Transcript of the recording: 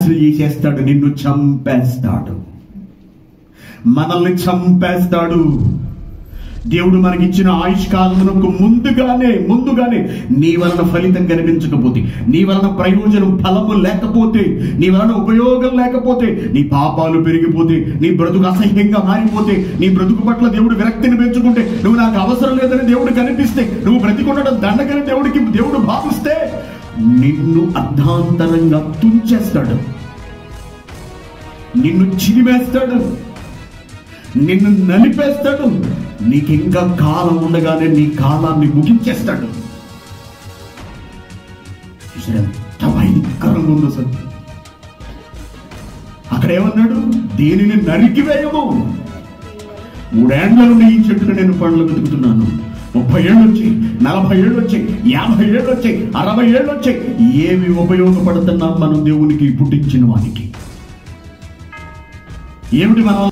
Cancel చేసేస్తాడు, నిన్ను చంపేస్తాడు, మనల్ని చంపేస్తాడు. దేవుడు మనకిచ్చిన ఆయుష్కాలమునకు ముందుగానే నీ వలన ఫలితం కనిపించకపోతే, నీ వలన ప్రయోజనం ఫలము లేకపోతే, నీ వలన ఉపయోగం లేకపోతే, నీ పాపాలు పెరిగిపోతే, నీ బ్రతుకు అసహ్యంగా మారిపోతే, నీ బ్రతుకు పట్ల దేవుడు విరక్తిని పెంచుకుంటే, నువ్వు నాకు అవసరం లేదని దేవుడు కనిపిస్తే, నువ్వు బ్రతికుండడం దండగని దేవుడు భావిస్తే, నిన్ను అర్ధాంతరంగా తుంచేస్తాడు, నిన్ను చిరిమేస్తాడు, నిన్ను నలిపేస్తాడు. నీకింకా కాలం ఉండగానే నీ కాలాన్ని ముగించేస్తాడు. ఎంత భయంకరంగా ఉందో సార్. అక్కడ ఏమన్నాడు? దేనిని నరికివేయము. 3 ఏళ్ల నుండి ఈ చెట్టును నేను పండ్లు వెతుకుతున్నాను. 30 ఏళ్ళు వచ్చాయి, 40 ఏళ్ళు వచ్చాయి, 50 ఏళ్ళు వచ్చాయి, 60 ఏళ్ళు వచ్చాయి. ఏమి ఉపయోగపడుతున్నాం మనం దేవునికి పుట్టించిన వానికి? ఏమిటి మనం